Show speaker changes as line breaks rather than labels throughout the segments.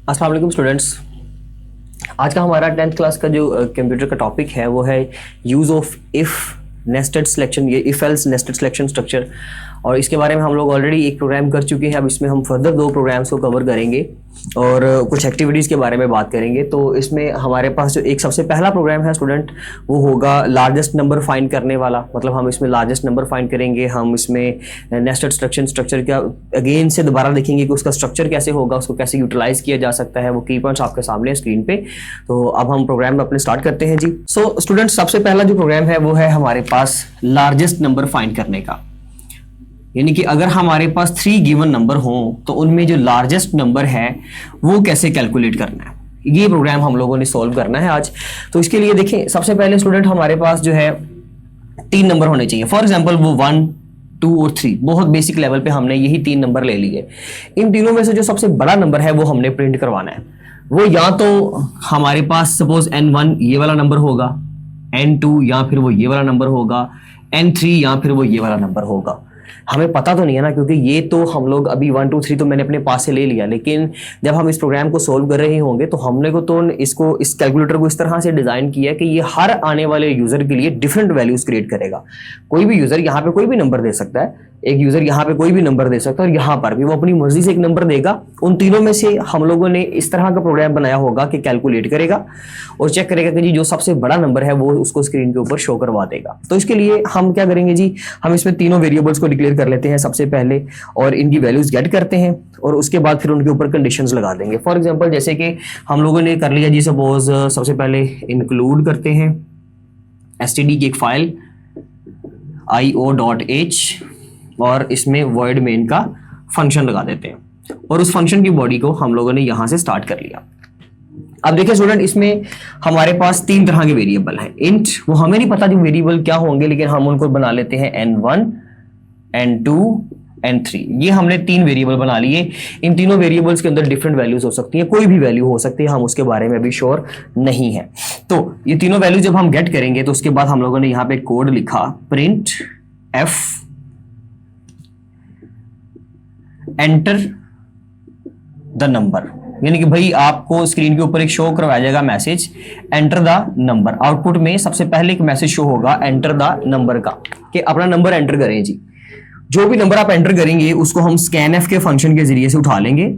अस्सलाम वालेकुम स्टूडेंट्स। आज का हमारा 10th क्लास का जो कंप्यूटर का टॉपिक है वो है use of if nested selection, ये if else nested selection structure. और इसके बारे में हम लोग ऑलरेडी एक प्रोग्राम कर चुके हैं। अब इसमें हम फर्दर 2 प्रोग्राम्स को कवर करेंगे और कुछ एक्टिविटीज़ के बारे में बात करेंगे। तो इसमें हमारे पास जो एक सबसे पहला प्रोग्राम है स्टूडेंट, वो होगा लार्जेस्ट नंबर फाइंड करने वाला। मतलब हम इसमें लार्जेस्ट नंबर फाइंड करेंगे। हम इसमें नेस्टेड सिलेक्शन स्ट्रक्चर का अगेन से दोबारा देखेंगे कि उसका स्ट्रक्चर कैसे होगा, उसको कैसे यूटिलाइज किया जा सकता है। वो की पॉइंट्स आपके सामने है स्क्रीन पे। तो अब हम प्रोग्राम अपने स्टार्ट करते हैं जी। सो स्टूडेंट, सबसे पहला जो प्रोग्राम है वो है हमारे पास लार्जेस्ट नंबर फाइंड करने का। यानी कि अगर हमारे पास 3 गिवन नंबर हों तो उनमें जो लार्जेस्ट नंबर है वो कैसे कैलकुलेट करना है, ये प्रोग्राम हम लोगों ने सॉल्व करना है आज। तो इसके लिए देखें, सबसे पहले स्टूडेंट हमारे पास जो है 3 नंबर होने चाहिए। फॉर एग्जांपल वो 1, 2 और 3, बहुत बेसिक लेवल पे हमने यही 3 नंबर ले लिए। इन तीनों में से जो सबसे बड़ा नंबर है वो हमने प्रिंट करवाना है। वो या तो हमारे पास सपोज n1 ये वाला नंबर होगा, n2 या फिर वो ये वाला नंबर होगा, n3 या फिर वो ये वाला नंबर होगा। हमें पता तो नहीं है ना, क्योंकि ये तो हम लोग अभी 1, 2, 3 तो मैंने अपने पास से ले लिया, लेकिन जब हम इस प्रोग्राम को सोल्व कर रहे होंगे तो हमने को तो इसको इस कैलकुलेटर को इस तरह से डिजाइन किया है कि ये हर आने वाले यूजर के लिए डिफरेंट वैल्यूज क्रिएट करेगा। कोई भी यूजर यहाँ पे कोई भी नंबर दे सकता है, एक यूजर यहाँ पे कोई भी नंबर दे सकता है और यहाँ पर भी वो अपनी मर्जी से एक नंबर देगा। उन तीनों में से हम लोगों ने इस तरह का प्रोग्राम बनाया होगा कि कैलकुलेट करेगा और चेक करेगा कि जी जो सबसे बड़ा नंबर है वो उसको स्क्रीन के ऊपर शो करवा देगा। तो इसके लिए हम क्या करेंगे जी, हम इसमें तीनों वेरिएबल्स को डिक्लेयर कर लेते हैं सबसे पहले और इनकी वैल्यूज गेट करते हैं और उसके बाद फिर उनके ऊपर कंडीशंस लगा देंगे। फॉर एग्जांपल जैसे कि हम लोगों ने कर लिया जी, सपोज सबसे पहले इंक्लूड करते हैं std की एक फाइल io.h और इसमें void main का फंक्शन लगा देते हैं और उस फंक्शन की बॉडी को हम लोगों ने यहां से स्टार्ट कर लिया। अब देखिए स्टूडेंट, इसमें हमारे पास 3 तरह के वेरिएबल हैं। इंट, वो हमें नहीं पता जो वेरिएबल क्या होंगे, लेकिन हम उनको बना लेते हैं n1, n2, n3। ये हमने 3 वेरिएबल बना लिए। इन तीनों वेरिएबल्स के अंदर डिफरेंट वैल्यूज हो सकती हैं, कोई भी वैल्यू हो सकती है, हम उसके बारे में अभी श्योर नहीं है। तो ये तीनों वैल्यू जब हम गेट करेंगे तो उसके बाद हम लोगों ने यहाँ पे कोड लिखा print f enter the number. यानी कि भाई आपको स्क्रीन के ऊपर एक शो करवाया जाएगा message enter the number. Output में सबसे पहले एक मैसेज शो होगा एंटर द नंबर का, कि अपना नंबर एंटर करें जी। जो भी नंबर आप एंटर करेंगे उसको हम scanf के फंक्शन के जरिए से उठा लेंगे।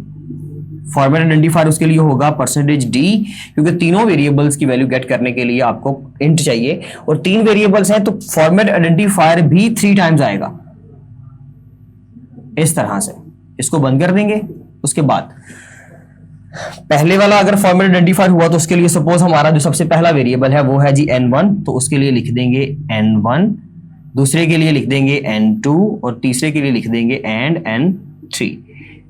फॉर्मेट आइडेंटिफायर उसके लिए होगा %d, क्योंकि तीनों वेरिएबल्स की वैल्यू गेट करने के लिए आपको इंट चाहिए और 3 वेरिएबल्स हैं तो फॉर्मेट आइडेंटिफायर भी 3 टाइम्स आएगा इस तरह से। इसको बंद कर देंगे। उसके बाद पहले वाला अगर फॉर्मेट आइडेंटिफायर हुआ तो उसके लिए सपोज हमारा जो सबसे पहला वेरिएबल है वो है जी n1, तो उसके लिए लिख देंगे n1, दूसरे के लिए लिख देंगे n2 और तीसरे के लिए लिख देंगे n3।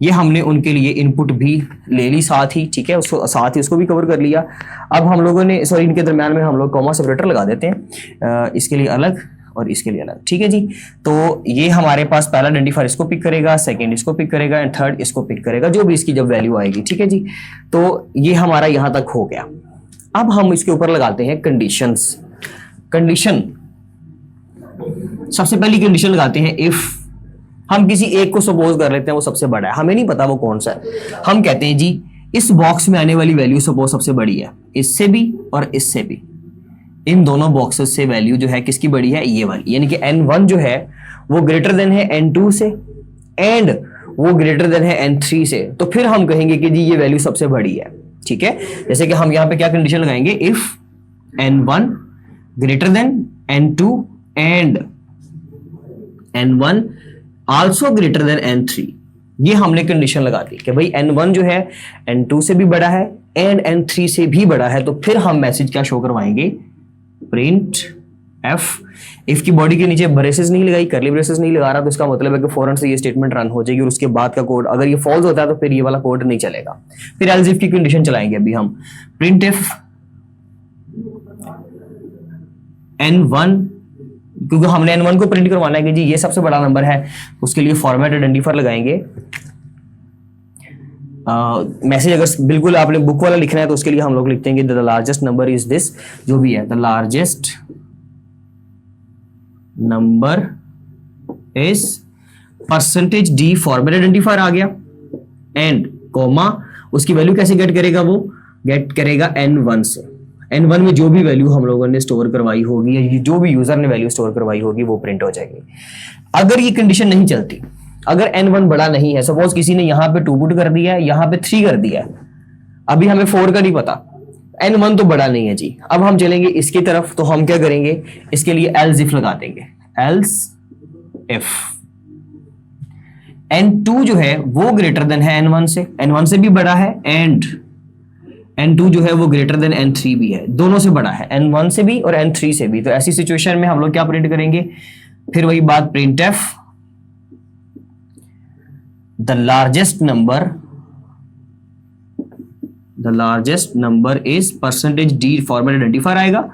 ये हमने उनके लिए इनपुट भी ले ली साथ ही, ठीक है, उसको साथ ही उसको भी कवर कर लिया। अब हम लोगों ने सॉरी इनके दरम्यान में हम लोग कॉमा सेपरेटर लगा देते हैं, इसके लिए अलग और इसके लिए अलग, ठीक है जी। तो ये हमारे पास पहला आइडेंटिफायर इसको पिक करेगा, सेकंड इसको पिक करेगा एंड थर्ड इसको पिक करेगा, जो भी इसकी जब वैल्यू आएगी, ठीक है जी। तो ये हमारा यहां तक हो गया। अब हम इसके ऊपर लगाते हैं कंडीशंस। कंडीशन, सबसे पहली कंडीशन लगाते हैं इफ हम किसी एक को सपोज कर लेते हैं वो सबसे बड़ा है, हमें नहीं पता वो कौन सा है। हम कहते हैं जी इस बॉक्स में आने वाली वैल्यू सपोज सबसे बड़ी है, इससे भी और इससे भी। इन दोनों बॉक्सेस से वैल्यू जो है किसकी बड़ी है, ये वाली। यानी कि n1 जो है वो ग्रेटर देन है n2 से एंड वो ग्रेटर देन है n3 से। तो फिर हम कहेंगे कि जी ये वैल्यू सबसे बड़ी है, ठीक है। जैसे कि हम यहां पे क्या कंडीशन लगाएंगे, if n1 greater than n2 and n1 also greater than n3। ये हमने कंडीशन लगा दी कि भाई n1 जो है n2 से भी बड़ा है एंड n3 से भी बड़ा है। तो फिर हम मैसेज क्या शो करवाएंगे, प्रिंट f। इफ की बॉडी के नीचे ब्रेसेस नहीं लगाई, करली ब्रेसेस नहीं लगा रहा, तो इसका मतलब है कि फौरन से ये स्टेटमेंट रन हो जाएगी और उसके बाद का कोड अगर ये फॉल्स होता है तो फिर ये वाला कोड नहीं चलेगा। फिर एल्स इफ की कंडीशन चलाएंगे अभी हम, प्रिंट f n1, क्योंकि हमने n1 को प्रिंट करवाना है कि जी ये सबसे बड़ा नंबर है, उसके लिए फॉर्मेट आइडेंटिफायर लगाएंगे। मैसेज अगर बिल्कुल आपने बुक वाला लिखना है तो उसके लिए हम लोग लिखते हैं the largest number is this, जो भी है the largest number is %d format identifier आ गया एंड कॉमा उसकी वैल्यू कैसे गेट करेगा, वो गेट करेगा n1 से। n1 में जो भी वैल्यू हम लोगों ने स्टोर करवाई होगी या जो भी यूजर ने वैल्यू स्टोर करवाई होगी वो प्रिंट हो जाएगी। अगर ये कंडीशन नहीं चलती, अगर n1 बड़ा नहीं है, सपोज किसी ने यहाँ पे 2 पुट कर दिया है, यहाँ पे 3 कर दिया है, अभी हमें 4 का नहीं पता, n1 तो बड़ा नहीं है जी। अब हम चलेंगे इसकी तरफ, तो हम क्या करेंगे, इसके लिए else if लगा देंगे, else if n2 जो है वो ग्रेटर देन है n1 से, n1 से भी बड़ा है, एंड n2 जो है वो ग्रेटर देन n3 भी है, दोनों से बड़ा है, n1 से भी और n3 से भी। तो ऐसी सिचुएशन में हम लोग क्या प्रिंट करेंगे, फिर वही बात, printf the largest number is percentage D format identifier आएगा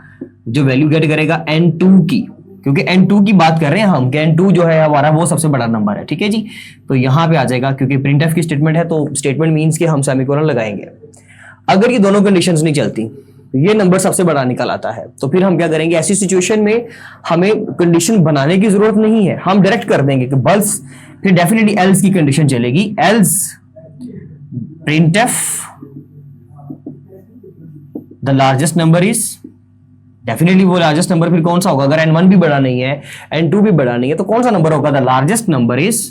जो वैल्यू गेट करेगा n2 की, क्योंकि n2 की बात कर रहे हैं हम कि n2 जो है हमारा वो सबसे बड़ा नंबर है, ठीक है जी। तो यहां पे आ जाएगा, क्योंकि printf की स्टेटमेंट है तो स्टेटमेंट मींस कि हम सेमीकोलन लगाएंगे। अगर ये दोनों कंडीशंस नहीं चलती, ये नंबर सबसे बड़ा निकल आता है, तो फिर हम क्या करेंगे, ऐसी सिचुएशन में हमें कंडीशन बनाने की जरूरत नहीं है, हम डायरेक्ट कर देंगे कि बस फिर डेफिनेटली एल्स की कंडीशन चलेगी, else printf the largest number is, definitely वो लार्जेस्ट नंबर फिर कौन सा होगा, अगर n1 भी बड़ा नहीं है, n2 भी बड़ा नहीं है, तो कौन सा नंबर होगा, the largest number is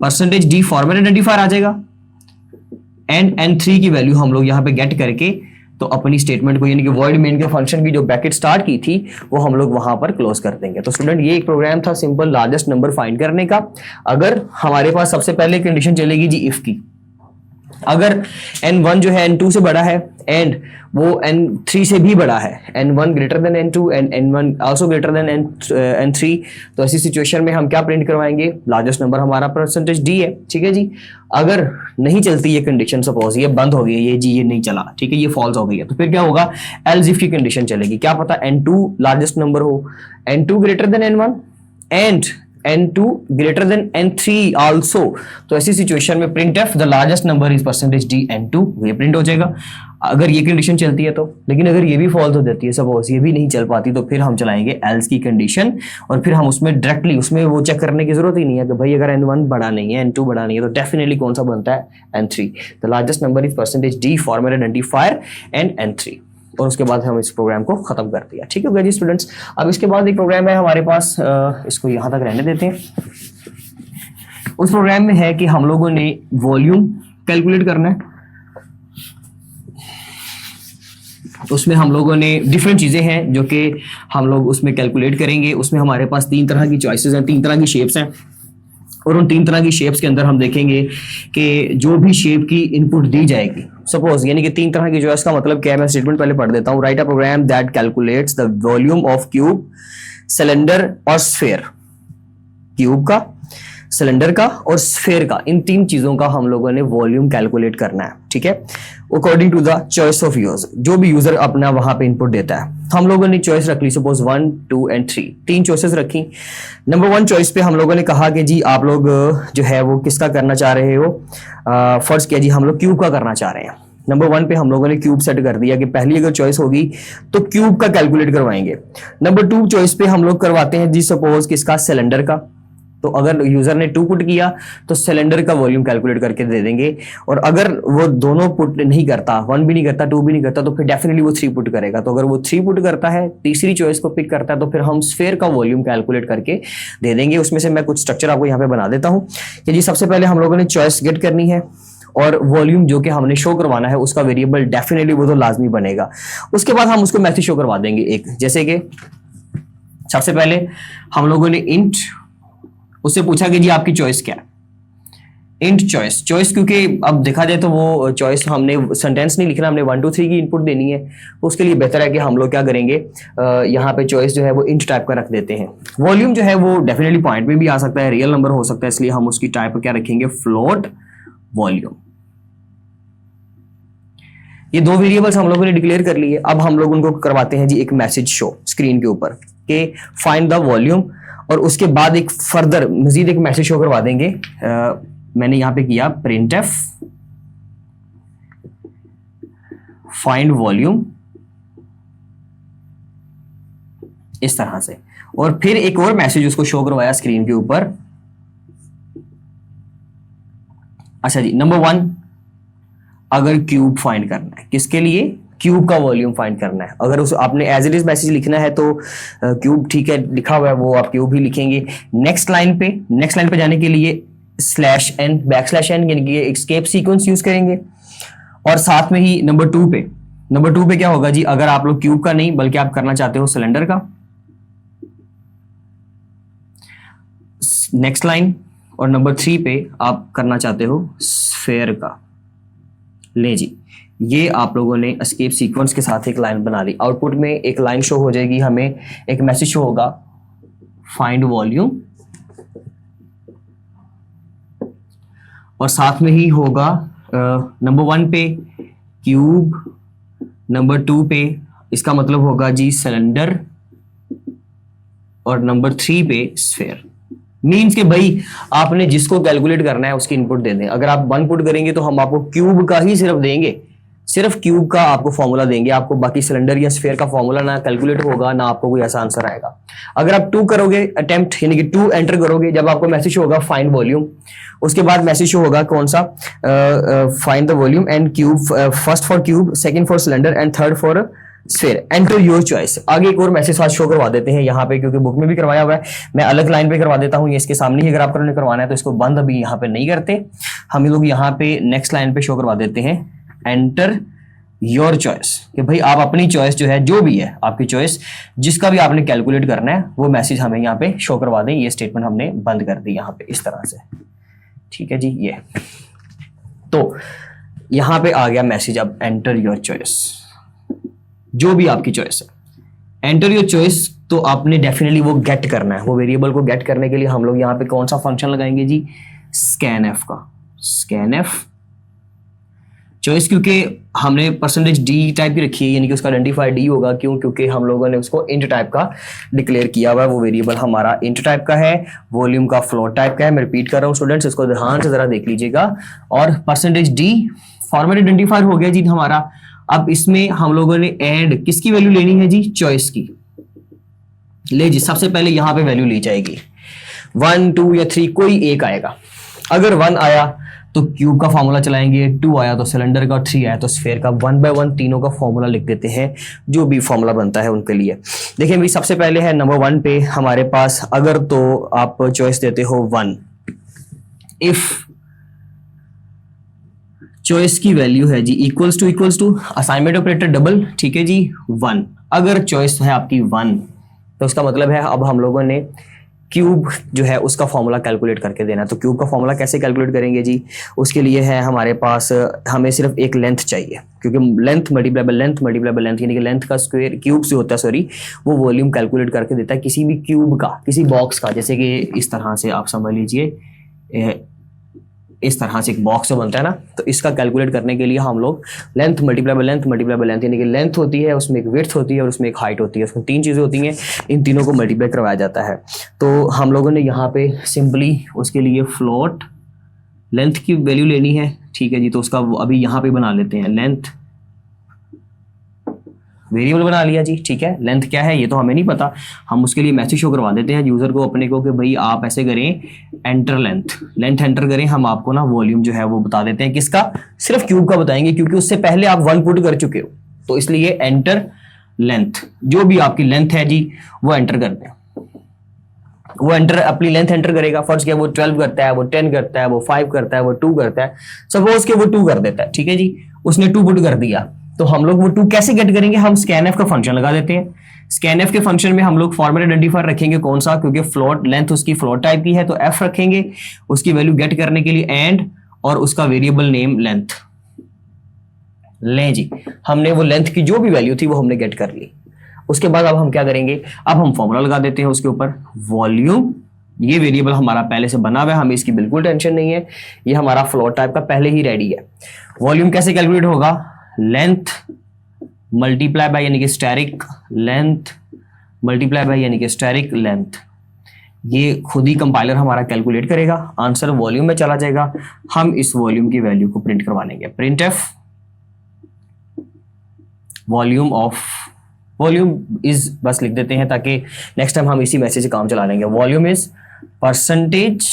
percentage D format identifier आ जाएगा, एंड n3 की वैल्यू हम लोग यहां पे गेट करके तो अपनी स्टेटमेंट को, यानी कि वॉइड मेन के फंक्शन की जो ब्रैकेट स्टार्ट की थी वो हम लोग वहां पर क्लोज कर देंगे। तो स्टूडेंट ये एक प्रोग्राम था सिंपल लार्जेस्ट नंबर फाइंड करने का। अगर हमारे पास सबसे पहले कंडीशन चलेगी जी इफ की, अगर n1 जो है n2 से बड़ा है एंड वो n3 से भी बड़ा है, n1 greater than n2 and n1 also greater than n3, तो ऐसी सिचुएशन में हम क्या प्रिंट करवाएंगे, लार्जेस्ट नंबर हमारा परसेंटेज d है, ठीक है जी। अगर नहीं चलती ये कंडीशन, सपोज ये बंद हो गई, ये जी ये नहीं चला, ठीक है, ये फॉल्स हो गई है, तो फिर क्या होगा, एल्स इफ की कंडीशन चलेगी, क्या पता n2 लार्जेस्ट नंबर हो, n2 greater than n1 and n2 greater than n3 also, तो ऐसी सिचुएशन में printf the largest number is percentage d n2, ये प्रिंट हो जाएगा अगर ये कंडीशन चलती है तो। लेकिन अगर ये भी फॉल्स हो जाती है, सपोज ये भी नहीं चल पाती, तो फिर हम चलाएंगे else की कंडीशन, और फिर हम उसमें डायरेक्टली उसमें वो चेक करने की जरूरत ही नहीं है कि भाई अगर n1 बड़ा नहीं है, n2 बड़ा नहीं है, तो डेफिनेटली कौन सा बनता है, n3, the largest number is percentage d format identifier and n3, और उसके बाद हम इस प्रोग्राम को खत्म कर दिया, ठीक है जी स्टूडेंट्स। अब इसके बाद एक प्रोग्राम है हमारे पास, इसको यहां तक रहने देते हैं। उस प्रोग्राम में है कि हम लोगों ने वॉल्यूम कैलकुलेट करना है, उसमें हम लोगों ने डिफरेंट चीजें हैं जो कि हम लोग उसमें कैलकुलेट करेंगे। उसमें हमारे पास 3 तरह की चॉइसेस हैं, 3 तरह की शेप्स हैं, और उन 3 तरह की शेप्स के अंदर हम देखेंगे कि जो भी शेप की इनपुट दी जाएगी, सपोज यानी कि 3 तरह की चॉइस का मतलब क्या है, मैं स्टेटमेंट पहले पढ़ देता हूं। Write a program that calculates the volume of cube, cylinder और स्फीयर, क्यूब का, सिलेंडर का और स्फीयर का, इन 3 चीजों का हम लोगों ने वॉल्यूम कैलकुलेट करना है, ठीक है, according to the choice of user, जो भी यूजर अपना वहां पे इनपुट देता है। हम लोगों ने चॉइस रख ली, सपोज 1, 2 एंड 3, 3 चॉइसेस रखी। नंबर 1 चॉइस पे हम लोगों ने कहा कि जी आप लोग जो है वो किसका करना चाह रहे हो, फर्ज किया जी हम लोग क्यूब का करना चाह रहे हैं। नंबर 1 पे हम लोगों ने क्यूब सेट कर दिया कि पहली अगर चॉइस होगी तो क्यूब का कैलकुलेट करवाएंगे। नंबर 2 चॉइस पे हम लोग करवाते हैं जी सपोज किसका, सिलेंडर का, तो अगर यूजर ने 2 पुट किया तो सिलेंडर का वॉल्यूम कैलकुलेट करके दे देंगे, और अगर वो दोनों पुट नहीं करता, 1 भी नहीं करता 2 भी नहीं करता, तो फिर डेफिनेटली वो 3 पुट करेगा। तो अगर वो 3 पुट करता है, तीसरी चॉइस को पिक करता है, तो फिर हम स्फीयर का वॉल्यूम कैलकुलेट करके दे देंगे। उसमें से मैं कुछ स्ट्रक्चर आपको यहाँ पे बना देता हूँ कि जी सबसे पहले हम लोगों ने चॉइस गेट करनी है, और वॉल्यूम जो कि हमने शो करवाना है उसका वेरिएबल डेफिनेटली वो तो लाजमी बनेगा। उसके बाद हम उसको मैसेज शो करवा देंगे एक, जैसे कि सबसे पहले हम लोगों ने इंट, उससे पूछा कि जी आपकी चॉइस क्या है, इंट चॉइस, चॉइस क्योंकि अब देखा जाए तो वो चॉइस हमने सेंटेंस नहीं लिखना, हमने 1 2 3 की इनपुट देनी है, तो उसके लिए बेहतर है कि हम लोग क्या करेंगे, यहाँ पे चॉइस जो है वो इंट टाइप का रख देते हैं। वॉल्यूम जो है वो डेफिनेटली पॉइंट में भी आ सकता है, रियल नंबर हो सकता है, इसलिए हम उसकी टाइप क्या रखेंगे, फ्लोट वॉल्यूम। ये 2 वेरिएबल्स हम लोगों ने डिक्लेयर कर लिए। अब हम लोग उनको करवाते हैं जी एक मैसेज शो स्क्रीन के ऊपर कि फाइंड द वॉल्यूम, और उसके बाद एक फर्दर मजीद एक मैसेज शो करवा देंगे। मैंने यहां पे किया printf फाइंड वॉल्यूम, इस तरह से, और फिर एक और मैसेज उसको शो करवाया स्क्रीन के ऊपर। अच्छा जी, नंबर 1 अगर क्यूब फाइंड करना है, किसके लिए, क्यूब का वॉल्यूम फाइंड करना है। अगर उस आपने एज इट इज मैसेज लिखना है तो क्यूब ठीक है लिखा हुआ है वो आप क्यूब ही लिखेंगे। नेक्स्ट लाइन पे जाने के लिए /n बैकस्लैश n यानी कि एस्केप सीक्वेंस यूज करेंगे। और साथ में ही नंबर टू पे क्या होगा जी, अगर आप लोग क्यूब का नहीं बल्कि आप करना चाहते हो सिलेंडर का, नेक्स्ट लाइन। और नंबर 3 पे आप करना चाहते हो स्फेयर का। ले जी, ये आप लोगों ने एस्केप सीक्वेंस के साथ एक लाइन बना ली। आउटपुट में एक लाइन शो हो जाएगी, हमें एक मैसेज शो होगा फाइंड वॉल्यूम, और साथ में ही होगा नंबर 1 पे क्यूब, नंबर 2 पे इसका मतलब होगा जी सिलेंडर, और नंबर 3 पे स्फेयर। मीन्स के भाई आपने जिसको कैलकुलेट करना है उसकी इनपुट दे दें। अगर आप 1 पुट करेंगे तो हम आपको क्यूब का ही सिर्फ देंगे, सिर्फ क्यूब का आपको फॉर्मूला देंगे, आपको बाकी सिलेंडर या स्फेयर का फॉर्मूला ना कैलकुलेट होगा ना आपको कोई ऐसा आंसर आएगा। अगर आप 2 करोगे अटेम्प्ट यानी कि 2 एंटर करोगे, जब आपको मैसेज होगा फाइंड वॉल्यूम, उसके बाद मैसेज होगा कौन सा, find the volume and cube, first for cube, second for cylinder and third for sphere, enter your choice. आगे एक और मैसेज आज शो करवा देते हैं यहाँ पे, क्योंकि बुक में भी करवाया हुआ है, मैं अलग लाइन पे करवा देता हूँ, ये इसके सामने ही अगर आपको करवाना है तो इसको बंद अभी यहाँ पे नहीं करते, हम लोग यहाँ पे नेक्स्ट लाइन पे शो करवा देते हैं एंटर योर चॉइस, कि भाई आप अपनी चॉइस जो है, जो भी है आपकी चॉइस, जिसका भी आपने कैलकुलेट करना है वो मैसेज हमें यहाँ पे शो करवा दें। ये स्टेटमेंट हमने बंद कर दी यहाँ पे इस तरह से, ठीक है जी। ये तो यहाँ पे आ गया मैसेज, अब एंटर योर चॉइस, जो भी आपकी चॉइस है एंटर योर चॉइस। तो आपने डेफिनेटली वो गेट करना है, वो वेरिएबल को गेट करने के लिए हम लोग यहाँ पे कौन सा फंक्शन लगाएंगे जी, स्कैनएफ का। स्कैनएफ चॉइस, क्योंकि हमने %d टाइप की रखी है, यानी कि उसका आइडेंटिफायर d होगा। क्यों? क्योंकि हम लोगों ने उसको इंट टाइप का डिक्लेयर किया हुआ है, वो वेरिएबल हमारा इंट टाइप का है, वॉल्यूम का फ्लोट टाइप का है। मैं रिपीट कर रहा हूँ स्टूडेंट्स, इसको ध्यान से जरा देख लीजिएगा। और %d फॉर्मेट आइडेंटिफायर हो गया जी हमारा। अब इसमें हम लोगों ने ऐड किसकी वैल्यू लेनी है जी, चॉइस की। ले जी, सबसे पहले यहां पे वैल्यू ली जाएगी 1, 2 या 3, कोई एक आएगा। अगर 1 आया तो क्यूब का फॉर्मूला चलाएंगे, 2 आया तो सिलेंडर का, 3 आया तो स्फेयर का। 1 बाय 1 तीनों का फॉर्मूला लिख देते हैं, जो भी फॉर्मूला बनता है उनके लिए। देखिए भाई, सबसे पहले है नंबर 1 पे हमारे पास, अगर तो आप चॉइस देते हो 1, इफ चॉइस की वैल्यू है जी equals to assignment operator double, ठीक है जी 1। अगर चॉइस है आपकी 1 तो उसका मतलब है अब हम लोगों ने क्यूब जो है उसका फॉर्मूला कैलकुलेट करके देना। तो क्यूब का फॉर्मूला कैसे कैलकुलेट करेंगे जी, उसके लिए है हमारे पास, हमें सिर्फ एक लेंथ चाहिए, क्योंकि लेंथ मल्टीप्लाई बाय लेंथ यानी कि लेंथ का स्क्वायर, क्यूब से होता है सॉरी, वो वॉल्यूम कैलकुलेट करके देता है किसी भी क्यूब का, किसी बॉक्स का। जैसे कि इस तरह से आप समझ लीजिए, इस तरह से एक बॉक्स जो बनता है ना, तो इसका कैलकुलेट करने के लिए हम लोग लेंथ मल्टीप्लाई बाय लेंथ यानी कि लेंथ होती है, उसमें एक विड्थ होती है और उसमें एक हाइट होती है, उसमें 3 चीज़ें होती हैं, इन तीनों को मल्टीप्लाई करवाया जाता है। तो हम लोगों ने यहाँ पे सिंपली उसके लिए फ्लोट लेंथ की वैल्यू लेनी है, ठीक है जी। तो उसका अभी यहाँ पे बना लेते हैं, लेंथ वेरिएबल बना लिया जी, ठीक है। लेंथ क्या है ये तो हमें नहीं पता, हम उसके लिए मैसेज शो करवा देते हैं यूजर को अपने को कि भाई आप ऐसे करें, एंटर लेंथ एंटर करें, हम आपको ना वॉल्यूम जो है वो बता देते हैं। किसका? सिर्फ क्यूब का बताएंगे, क्योंकि उससे पहले आप 1 पुट कर चुके हो, तो इसलिए एंटर लेंथ, जो भी आपकी लेंथ है जी वो एंटर करते हैं। वो एंटर अपनी लेंथ एंटर करेगा। फर्स्ट क्या, वो 12 करता है, वो 10 करता है, वो 5 करता है, वो 2 करता है। सपोज के वो 2 कर देता है, ठीक है जी, उसने 2 पुट कर दिया, तो हम लोग वो 2 कैसे गेट करेंगे, हम स्कैनएफ का फंक्शन लगा देते हैं। स्कैनएफ के फंक्शन में हम लोग फॉर्मेट आइडेंटिफायर रखेंगे, कौन सा, क्योंकि फ्लोट लेंथ उसकी फ्लोट टाइप की है, तो एफ रखेंगे उसकी वैल्यू गेट करने के लिए, एंड और उसका वेरिएबल नेम लेंथ। लें जी, हमने वो लेंथ की जो भी वैल्यू थी वो हमने गेट कर ली। उसके बाद अब हम क्या करेंगे, अब हम फॉर्मूला लगा देते हैं उसके ऊपर, वॉल्यूम। ये वेरिएबल हमारा पहले से बना हुआ है, हमें इसकी बिल्कुल टेंशन नहीं है, ये हमारा फ्लोट टाइप का पहले ही रेडी है। वॉल्यूम कैसे कैलकुलेट होगा, लेंथ मल्टीप्लाई बाय यानी कि स्टैरिक लेंथ मल्टीप्लाई बाय यानी कि स्टैरिक लेंथ। ये खुद ही कंपाइलर हमारा कैलकुलेट करेगा, आंसर वॉल्यूम में चला जाएगा। हम इस वॉल्यूम की वैल्यू को प्रिंट करवा लेंगे, print f volume of, volume is बस लिख देते हैं ताकि नेक्स्ट टाइम हम इसी मैसेज से काम चला लेंगे। वॉल्यूम इज परसेंटेज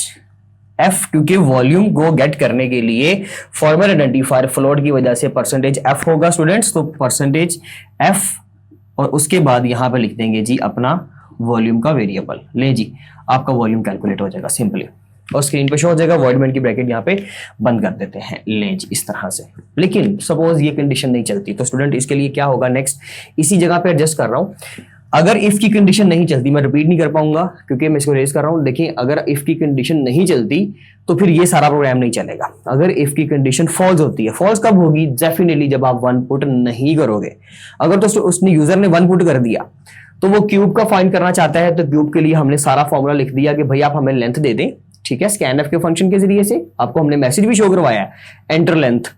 एफ, क्योंकि वॉल्यूम को गेट करने के लिए फॉर्मल आइडेंटिफायर फ्लोट की वजह से परसेंटेज एफ होगा स्टूडेंट्स। तो परसेंटेज एफ और उसके बाद यहां पे लिख देंगे जी अपना वॉल्यूम का वेरिएबल। ले जी आपका वॉल्यूम कैलकुलेट हो जाएगा सिंपली, और स्क्रीन पे शो हो जाएगा। वॉइड मेन की ब्रैकेट यहाँ पे बंद कर देते हैं। ले जी इस तरह से। लेकिन सपोज ये कंडीशन नहीं चलती तो स्टूडेंट इसके लिए क्या होगा, नेक्स्ट इसी जगह पे एडजस्ट कर रहा हूं। अगर इफ की कंडीशन नहीं चलती, मैं रिपीट नहीं कर पाऊंगा क्योंकि मैं इसको रेज कर रहा हूं। देखिए अगर इफ की कंडीशन नहीं चलती तो फिर ये सारा प्रोग्राम नहीं चलेगा। अगर इफ की कंडीशन फॉल्स होती है, फॉल्स कब होगी, डेफिनेटली जब आप 1 पुट नहीं करोगे। अगर तो उसने यूजर ने 1 पुट कर दिया तो वो क्यूब का फाइंड करना चाहता है, तो क्यूब के लिए हमने सारा फॉर्मूला लिख दिया कि भाई आप हमें लेंथ दे दें, ठीक है। स्कैनएफ के फंक्शन के जरिए से आपको हमने मैसेज भी शो करवाया है, एंटर लेंथ।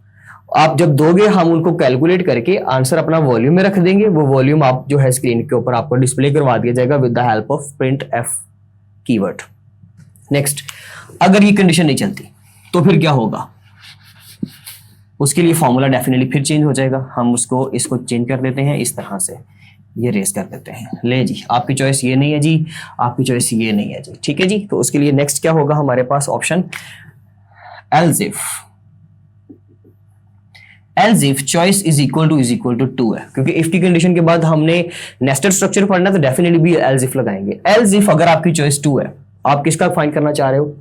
आप जब दोगे हम उनको कैलकुलेट करके आंसर अपना वॉल्यूम में रख देंगे। वो वॉल्यूम आप जो है स्क्रीन के ऊपर आपको डिस्प्ले करवा दिया जाएगा with the help of print F keyword. Next, अगर ये कंडीशन नहीं चलती तो फिर क्या होगा, उसके लिए फॉर्मूला डेफिनेटली फिर चेंज हो जाएगा। हम इसको चेंज कर देते हैं इस तरह से, ये रेस कर देते हैं। ले जी आपकी चॉइस ये नहीं है जी, आपकी चॉइस ये नहीं है जी, ठीक है जी। तो उसके लिए नेक्स्ट क्या होगा हमारे पास option else if choice is equal to 2 है, क्योंकि इफ की कंडीशन के बाद हमने नेस्टेड स्ट्रक्चर पढ़ना तो डेफिनेटली भी एल्स इफ लगाएंगे। एल्स इफ अगर आपकी चॉइस 2 है, आप किसका फाइंड करना चाह रहे हो,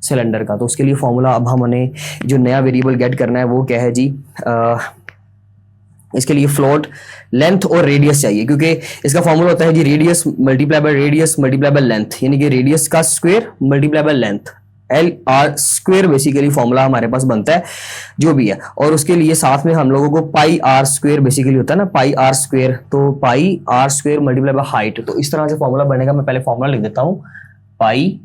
सिलेंडर का। तो उसके लिए फॉर्मूला अब हमने जो नया वेरिएबल गेट करना है वो क्या है जी, इसके लिए फ्लोट लेंथ और रेडियस चाहिए, क्योंकि इसका फॉर्मूला होता है जी radius multiply by radius multiply by length, यानी कि रेडियस का square multiply by length, LR square basically formula हमारे पास बनता है जो भी है। और उसके लिए साथ में हम लोगों को पाई आर स्क्वायर बेसिकली होता है ना, पाई आर स्क्वायर, तो pi R square multiply by height. तो इस तरह से फॉर्मूला बनेगा। मैं पहले फॉर्मूला लिख देता हूं, पाई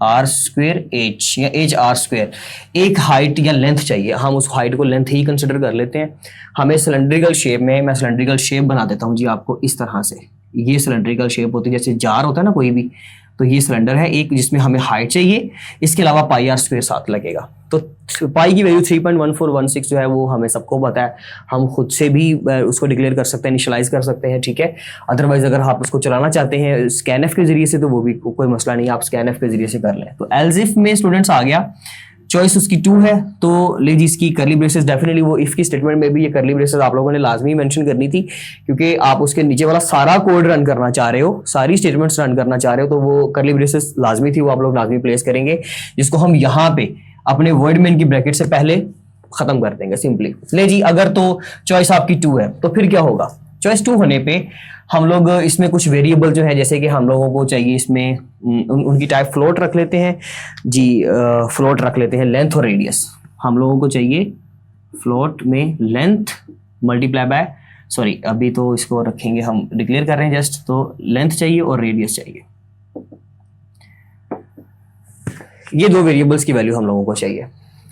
आर स्क्वेयर एच या एच आर स्क्वेयर। एक हाइट या लेंथ चाहिए, हम उस हाइट को लेंथ ही कंसिडर कर लेते हैं। हमें सिलेंड्रिकल शेप में, मैं सिलेंड्रिकल शेप बना देता हूं जी आपको इस तरह से। ये सिलेंड्रिकल शेप होती है, जैसे जार होता है ना कोई भी, तो ये सिलेंडर है एक जिसमें हमें हाइट चाहिए, इसके अलावा पाई आर स्क्वेयर साथ लगेगा। तो पाई की वैल्यू 3.1416 जो है वो हमें सबको पता है, हम खुद से भी उसको डिक्लेयर कर सकते हैं, इनिशियलाइज कर सकते हैं, ठीक है। अदरवाइज अगर आप उसको चलाना चाहते हैं स्कैनएफ के जरिए से तो वो भी कोई मसला नहीं, आप स्कैनएफ के जरिए से कर लें। तो एल्स इफ में स्टूडेंट्स आ गया, चॉइस उसकी 2 है, तो ले जी इसकी करली ब्रेसेस डेफिनेटली वो इफ की स्टेटमेंट में भी ये करली ब्रेसेस आप लोगों ने लाजमी मेंशन करनी थी, क्योंकि आप उसके नीचे वाला सारा कोड रन करना चाह रहे हो, सारी स्टेटमेंट्स रन करना चाह रहे हो, तो वो करली ब्रेसेस लाजमी थी, वो आप लोग लाजमी प्लेस करेंगे, जिसको हम यहाँ पे अपने वर्ड मेन की ब्रैकेट से पहले खत्म कर देंगे सिंपली। ले जी अगर तो चॉइस आपकी 2 है तो फिर क्या होगा, चॉइस 2 होने पे हम लोग इसमें कुछ वेरिएबल जो है, जैसे कि हम लोगों को चाहिए इसमें उनकी टाइप फ्लोट रख लेते हैं जी, फ्लोट रख लेते हैं लेंथ और रेडियस। हम लोगों को चाहिए फ्लोट में लेंथ मल्टीप्लाई बाय, सॉरी अभी तो इसको रखेंगे, हम डिक्लेयर कर रहे हैं जस्ट, तो लेंथ चाहिए और रेडियस चाहिए। ये 2 वेरिएबल्स की वैल्यू हम लोगों को चाहिए,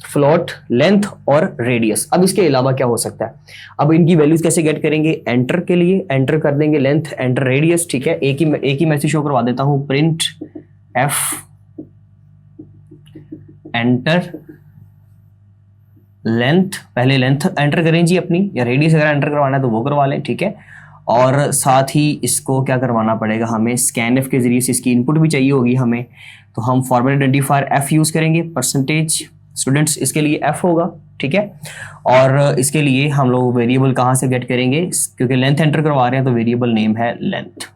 फ्लोट लेंथ और रेडियस। अब इसके अलावा क्या हो सकता है, अब इनकी वैल्यूज कैसे गेट करेंगे, एंटर के लिए एंटर कर देंगे लेंथ एंटर रेडियस, ठीक है। एक ही मैसेज शो करवा देता हूं, प्रिंट एफ एंटर लेंथ, पहले लेंथ एंटर करें जी अपनी, या रेडियस अगर एंटर करवाना है तो वो करवा लें, ठीक है। और साथ ही इसको क्या करवाना पड़ेगा हमें, स्कैनएफ के जरिए से इसकी इनपुट भी चाहिए होगी हमें, तो हम फॉर्मल आइडेंटिफायर एफ यूज करेंगे, परसेंटेज स्टूडेंट्स इसके लिए एफ होगा, ठीक है। और इसके लिए हम लोग वेरिएबल कहां से गेट करेंगे, क्योंकि लेंथ एंटर करवा रहे हैं तो वेरिएबल नेम है लेंथ।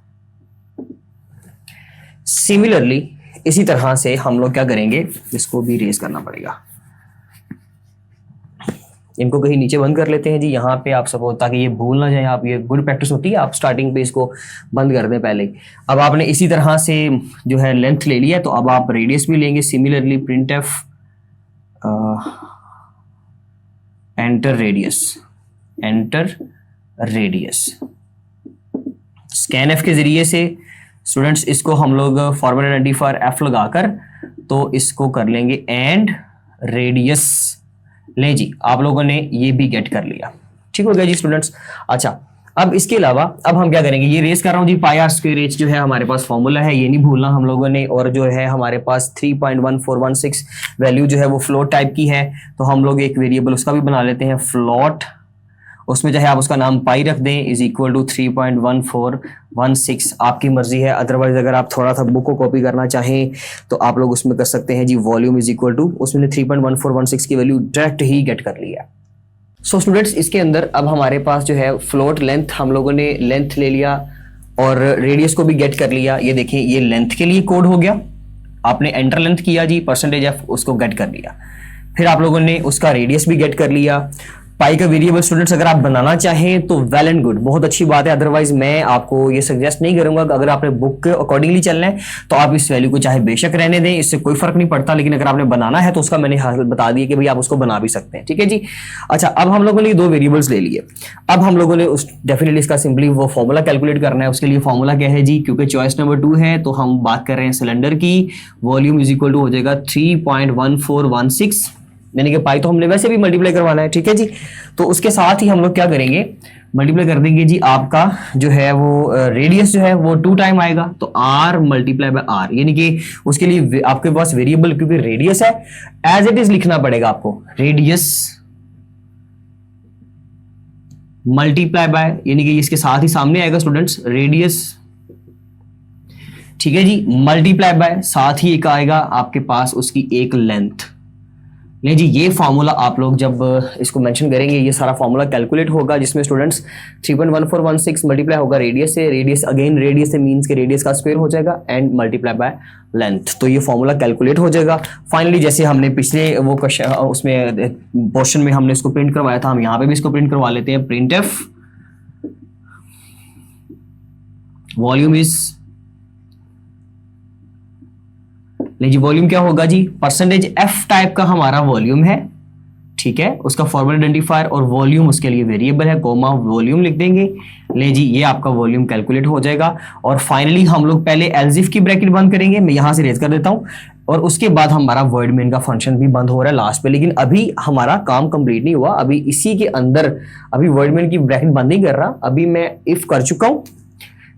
सिमिलरली इसी तरह से हम लोग क्या करेंगे, इसको भी रेज करना पड़ेगा, इनको कहीं नीचे बंद कर लेते हैं जी यहाँ पे आप सपोज, ताकि ये भूल ना जाए आप, ये गुड प्रैक्टिस होती है, आप स्टार्टिंग पे इसको बंद कर दें पहले। अब आपने इसी तरह से जो है लेंथ ले लिया, तो अब आप रेडियस भी लेंगे। Similarly print F enter radius scan F के जरिए से स्टूडेंट्स इसको हम लोग फॉर्मल आइडेंटिफायर एफ लगाकर तो इसको कर लेंगे एंड रेडियस। ले जी आप लोगों ने ये भी गेट कर लिया, ठीक हो गया जी स्टूडेंट्स। अच्छा अब इसके अलावा अब हम क्या करेंगे, ये रेस कर रहा हूं जी, पाई आर स्क्वायर एच जो है हमारे पास फॉर्मूला है, ये नहीं भूलना हम लोगों ने। और जो है हमारे पास 3.1416 वैल्यू जो है वो फ्लोट टाइप की है, तो हम लोग एक वेरिएबल उसका भी बना लेते हैं फ्लोट। उसमें चाहे आप उसका नाम पाई रख दें, इज इक्वल टू 3.1416, आपकी मर्जी है। अदरवाइज अगर आप थोड़ा सा बुक को कॉपी करना चाहें तो आप लोग उसमें कर सकते हैं जी, वॉल्यूम इज इक्वल टू, उसमें 3.1416 की वैल्यू डायरेक्ट ही गेट कर लिया। सो स्टूडेंट्स, इसके अंदर अब हमारे पास जो है फ्लोट लेंथ, हम लोगों ने लेंथ ले लिया और रेडियस को भी गेट कर लिया। ये देखें, ये लेंथ के लिए कोड हो गया, आपने एंटर लेंथ किया जी, परसेंटेज एफ उसको गेट कर लिया। फिर आप लोगों ने उसका रेडियस भी गेट कर लिया। पाई का वेरिएबल स्टूडेंट्स अगर आप बनाना चाहें तो वेल एंड गुड, बहुत अच्छी बात है। अदरवाइज मैं आपको ये सजेस्ट नहीं करूंगा कि अगर आपने बुक के अकॉर्डिंगली चलना है तो आप इस वैल्यू को चाहे बेशक रहने दें, इससे कोई फर्क नहीं पड़ता। लेकिन अगर आपने बनाना है तो उसका मैंने बता दिया कि भाई आप उसको बना भी सकते हैं, ठीक है जी। अच्छा, अब हम लोगों ने दो वेरिएबल्स ले लिए। अब हम लोगों ने उस डेफिनेटली इसका सिंपली वो फॉर्मूला कैलकुलेट करना है। उसके लिए फॉर्मूला क्या है जी, क्योंकि चॉइस नंबर 2 है तो हम बात कर रहे हैं सिलेंडर की। वॉल्यूम इज इक्वल टू हो जाएगा 3.1416, यानी कि पाई तो हमने वैसे भी मल्टीप्लाई करवाना है, ठीक है जी। तो उसके साथ ही हम लोग क्या करेंगे, मल्टीप्लाई कर देंगे जी, आपका जो है वो रेडियस जो है वो 2 टाइम आएगा, तो r मल्टीप्लाई बाय r, यानी कि उसके लिए आपके पास वेरिएबल क्योंकि रेडियस है एज इट इज लिखना पड़ेगा आपको, रेडियस मल्टीप्लाई बाय, यानी कि इसके साथ ही सामने आएगा स्टूडेंट्स रेडियस, ठीक है जी, मल्टीप्लाई बाय साथ ही एक आएगा आपके पास उसकी एक लेंथ। नहीं जी, ये फार्मूला आप लोग जब इसको मेंशन करेंगे ये सारा फार्मूला कैलकुलेट होगा, जिसमें स्टूडेंट्स 3.1416 मल्टीप्लाई होगा रेडियस से, रेडियस अगेन रेडियस से मींस के रेडियस का स्क्वायर हो जाएगा एंड मल्टीप्लाई बाय लेंथ, तो ये फार्मूला कैलकुलेट हो जाएगा। फाइनली जैसे हमने पिछले वो क्वेश्चन उसमें पोर्शन में हमने इसको प्रिंट करवाया था, हम यहाँ पे भी इसको प्रिंट करवा लेते हैं। प्रिंट एफ वॉल्यूम इज, जी वॉल्यूम क्या होगा जी, परसेंटेज एफ टाइप का हमारा वॉल्यूम है, ठीक है, उसका फॉर्मल आइडेंटिफायर और वॉल्यूम उसके लिए वेरिएबल है, कोमा वॉल्यूम लिख देंगे। ले जी, ये आपका वॉल्यूम कैलकुलेट हो जाएगा। और फाइनली हम लोग पहले एलजिफ की ब्रैकेट बंद करेंगे, मैं यहां से रेज कर देता हूं, और उसके बाद हमारा वॉइड मेन का फंक्शन भी बंद हो रहा है लास्ट पे। लेकिन अभी हमारा काम कंप्लीट नहीं हुआ, अभी इसी के अंदर अभी वॉइड मेन की ब्रैकेट बंद नहीं कर रहा, अभी मैं इफ कर चुका हूं।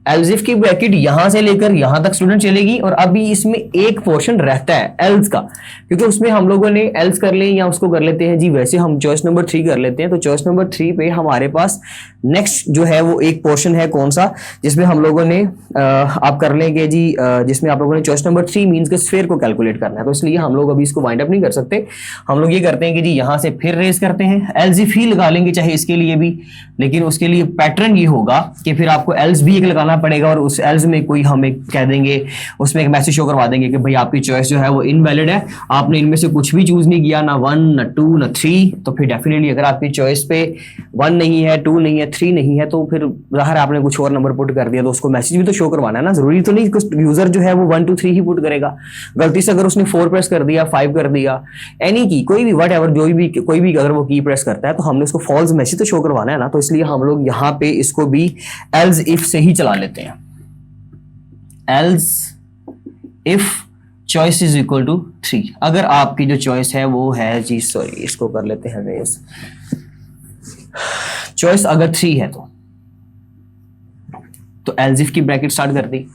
एल्सिफ की ब्रैकेट यहां से लेकर यहां तक स्टूडेंट चलेगी, और अभी इसमें एक पोर्शन रहता है एल्स का, क्योंकि उसमें हम लोगों ने एल्स कर ले या उसको कर लेते हैं जी, वैसे हम चॉइस नंबर 3 कर लेते हैं। तो चॉइस नंबर 3 पे हमारे पास नेक्स्ट जो है वो एक पोर्शन है, कौन सा, जिसमें हम लोगों ने आप कर लेंगे जी, जिसमें आप लोगों ने चॉइस नंबर 3 मींस के स्फीयर को कैलकुलेट करना है। तो इसलिए हम लोग अभी इसको वाइंड अप नहीं कर सकते, हम लोग ये करते हैं कि जी यहां से फिर रेज करते हैं, एल्सिफ ही लगा लेंगे चाहे इसके लिए भी, लेकिन उसके लिए पैटर्न ये होगा कि फिर आपको एल्स भी एक लगाना पड़ेगा, और उस एल्स में कोई हम एक कह देंगे, उसमें एक मैसेज शो करवा देंगे कि भाई आपकी चॉइस जो है वो इनवैलिड है, आपने इनमें से कुछ भी चूज नहीं किया, ना 1 ना 2 ना 3। तो फिर डेफिनेटली अगर आपकी चॉइस पे 1 नहीं है, 2 नहीं है, 3 नहीं है, तो फिर ज़ाहिर आपने कुछ और नंबर पुट कर दिया, तो उसको मैसेज भी तो शो करवाना है ना, जरूरी तो नहीं कि यूजर जो है वो 1 2 3 ही पुट करेगा। गलती से अगर उसने 4 प्रेस कर दिया, 5 कर दिया, एनी की कोई भी व्हाटएवर जो भी कोई भी अगर वो की प्रेस करता है, तो हमने उसको फॉल्स मैसेज तो शो करवाना है ना। तो इसलिए हम लोग यहाँ पे इसको भी एल्स इफ से ही चला लेते हैं, else if choice is equal to 3। अगर आपकी जो चॉइस है वो है जी, सॉरी इसको कर लेते हैं रेस, चॉइस अगर 3 है तो एल्सिफ की ब्रैकेट स्टार्ट कर दी,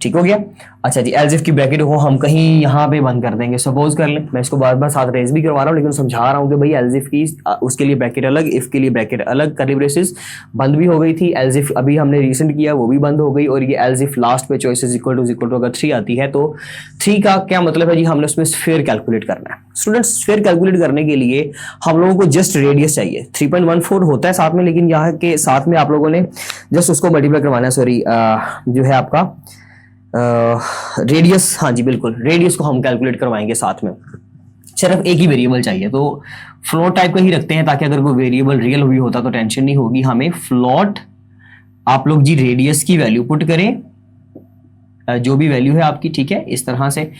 ठीक हो गया। अच्छा जी, एल्सिफ की ब्रैकेट को हम कहीं यहाँ पे बंद कर देंगे, सपोज कर लें, मैं इसको बार बार साथ रेज भी करवा रहा हूँ, लेकिन समझा रहा हूँ कि भाई एल्सिफ की उसके लिए ब्रैकेट अलग, इफ के लिए ब्रैकेट अलग, कर्ली ब्रेसेस बंद भी हो गई थी, एल्सिफ अभी हमने रिसेंट किया वो भी बंद हो गई, और ये एल्सिफ लास्ट पे चॉइस इज इक्वल टू अगर 3 आती है, तो 3 का क्या मतलब है जी, हमने उसमें स्फीयर कैलकुलेट करना है। स्टूडेंट्स, स्फीयर कैलकुलेट करने के लिए हम लोगों को जस्ट रेडियस चाहिए, 3.14 होता है साथ में, लेकिन यहाँ के साथ में आप लोगों ने जस्ट उसको मल्टीप्लाई करवाना है, सॉरी जो है आपका रेडियस, हाँ जी बिल्कुल, रेडियस को हम कैलकुलेट करवाएंगे साथ में। सिर्फ एक ही वेरिएबल चाहिए, तो फ्लोट टाइप का ही रखते हैं, ताकि अगर कोई वेरिएबल रियल भी होता तो टेंशन नहीं होगी हमें। फ्लोट आप लोग जी रेडियस की वैल्यू पुट करें, जो भी वैल्यू है आपकी, ठीक है, इस तरह से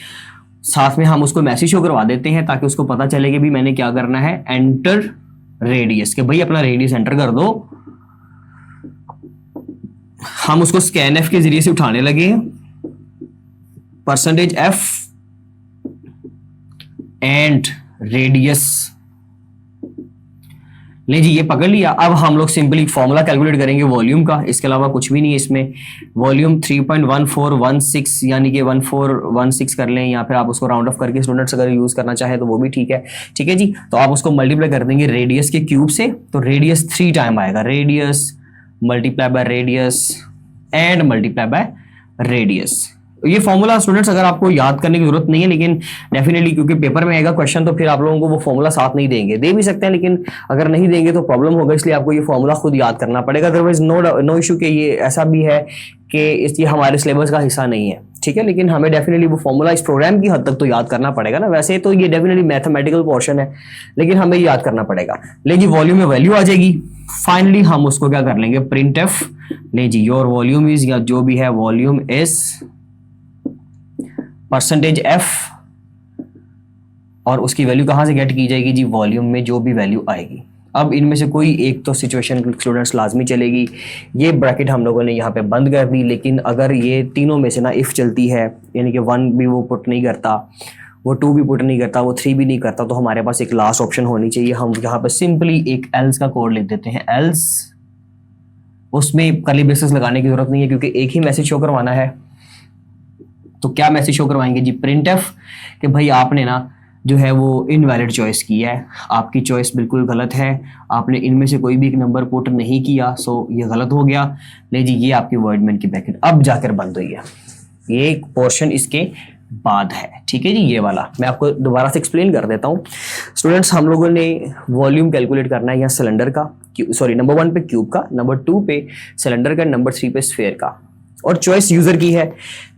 साथ में हम उसको मैसेज शो करवा देते हैं, ताकि उसको पता चले कि भी मैंने क्या करना है, एंटर रेडियस, के भाई अपना रेडियस एंटर कर दो। हम उसको स्कैन एफ के जरिए से उठाने लगे, परसेंटेज एफ एंड रेडियस, ले जी, ये पकड़ लिया। अब हम लोग सिंपली फॉर्मूला कैलकुलेट करेंगे वॉल्यूम का, इसके अलावा कुछ भी नहीं है इसमें। वॉल्यूम 3.1416 यानी कि 1416 कर लें, या फिर आप उसको राउंड ऑफ करके स्टूडेंट्स अगर यूज करना चाहे तो वो भी ठीक है। ठीक है जी, तो आप उसको मल्टीप्लाई कर देंगे रेडियस के क्यूब से, तो रेडियस 3 टाइम आएगा, radius multiply by radius and multiply by radius. ये फॉर्मूला स्टूडेंट्स अगर आपको याद करने की जरूरत नहीं है, लेकिन डेफिनेटली क्योंकि पेपर में आएगा क्वेश्चन तो फिर आप लोगों को वो फॉर्मूला साथ नहीं देंगे, दे भी सकते हैं लेकिन अगर नहीं देंगे तो प्रॉब्लम होगा, इसलिए आपको ये फॉर्मूला खुद याद करना पड़ेगा। अदरवाइज नो इशू के ये ऐसा भी है कि ये हमारे सिलेबस का हिस्सा नहीं है, ठीक है, लेकिन हमें डेफिनेटली वो फॉर्मूला इस प्रोग्राम की हद तक तो याद करना पड़ेगा ना। वैसे तो ये डेफिनेटली मैथमेटिकल पोर्शन है लेकिन हमें याद करना पड़ेगा। ले जी, वॉल्यूम में वैल्यू आ जाएगी। फाइनली हम उसको क्या कर लेंगे, प्रिंट एफ। ले जी, योर वॉल्यूम इज, या जो भी है वॉल्यूम इज परसेंटेज एफ, और उसकी वैल्यू कहां से गेट की जाएगी जी, वॉल्यूम में जो भी वैल्यू आएगी। अब इनमें से कोई एक तो सिचुएशन स्टूडेंट्स लाजमी चलेगी। ये ब्रैकेट हम लोगों ने यहाँ पे बंद कर दी, लेकिन अगर ये तीनों में से ना इफ चलती है, यानी कि 1 भी वो पुट नहीं करता, वो 2 भी पुट नहीं करता, वो 3 भी नहीं करता, तो हमारे पास एक लास्ट ऑप्शन होनी चाहिए। हम यहाँ पे सिंपली एक एल्स का कोड लिख देते हैं, एल्स। उसमें कर्ली ब्रेसेस लगाने की जरूरत नहीं है क्योंकि एक ही मैसेज शो करवाना है। तो क्या मैसेज शो करवाएंगे जी, प्रिंट एफ, कि भाई आपने ना जो है वो इनवैलिड चॉइस की है, आपकी चॉइस बिल्कुल गलत है, आपने इनमें से कोई भी एक नंबर पुट नहीं किया, सो ये गलत हो गया। ले जी, ये आपकी वर्डमेंट की ब्रैकेट अब जाकर बंद हुई है। ये एक पोर्शन इसके बाद है, ठीक है जी। ये वाला मैं आपको दोबारा से एक्सप्लेन कर देता हूँ स्टूडेंट्स। हम लोगों ने वॉल्यूम कैलकुलेट करना है यहाँ सिलेंडर का, सॉरी नंबर 1 पे क्यूब का, नंबर 2 पे सिलेंडर का, नंबर 3 पे स्फीयर का, और चॉइस यूजर की है।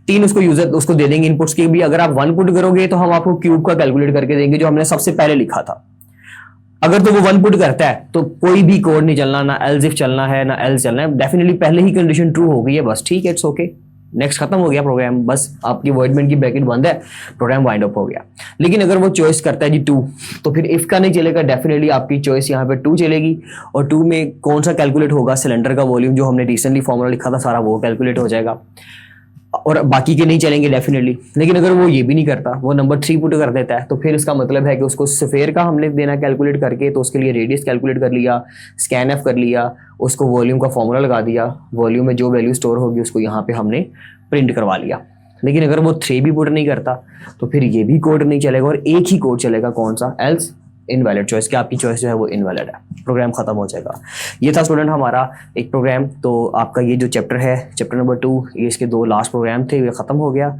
3 उसको यूजर उसको दे देंगे इनपुट्स की भी। अगर आप 1 पुट करोगे तो हम आपको क्यूब का कैलकुलेट करके देंगे जो हमने सबसे पहले लिखा था। अगर तो वो 1 पुट करता है तो कोई भी कोड नहीं चलना, ना एल्स इफ चलना है ना एल्स चलना है, डेफिनेटली पहले ही कंडीशन ट्रू हो गई है, बस ठीक है, इट्स ओके, नेक्स्ट खत्म हो गया प्रोग्राम, बस आपकी वर्डमेंट की ब्रैकेट बंद है, प्रोग्राम वाइंड अप हो गया। लेकिन अगर वो चॉइस करता है जी 2, तो फिर इफ का नहीं चलेगा, डेफिनेटली आपकी चॉइस यहाँ पे 2 चलेगी, और 2 में कौन सा कैलकुलेट होगा, सिलेंडर का वॉल्यूम जो हमने रिसेंटली फॉर्मूला लिखा था सारा वो कैलकुलेट हो जाएगा, और बाकी के नहीं चलेंगे डेफिनेटली। लेकिन अगर वो ये भी नहीं करता, वो नंबर 3 पुट कर देता है, तो फिर इसका मतलब है कि उसको स्फीयर का हमने देना कैलकुलेट करके, तो उसके लिए रेडियस कैलकुलेट कर लिया, स्कैन एफ कर लिया, उसको वॉल्यूम का फॉर्मूला लगा दिया, वॉल्यूम में जो वैल्यू स्टोर होगी उसको यहाँ पे हमने प्रिंट करवा लिया। लेकिन अगर वो 3 भी पुट नहीं करता तो फिर ये भी कोड नहीं चलेगा, और एक ही कोड चलेगा, कौन सा, एल्स इनवैलिड चॉइस, कि आपकी चॉइस जो है वो इनवैलिड है, प्रोग्राम खत्म हो जाएगा। ये था स्टूडेंट हमारा एक प्रोग्राम। तो आपका ये जो चैप्टर है, चैप्टर नंबर 2, ये इसके 2 लास्ट प्रोग्राम थे, ये खत्म हो गया,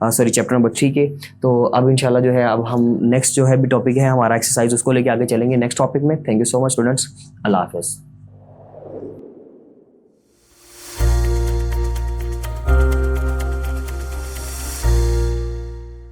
सॉरी चैप्टर नंबर 3 के। तो अब इंशाल्लाह जो है अब हम नेक्स्ट जो है भी टॉपिक है हमारा एक्सरसाइज, उसको लेके आगे चलेंगे नेक्स्ट टॉपिक में। Thank you so much students, अल्लाह हाफिज़।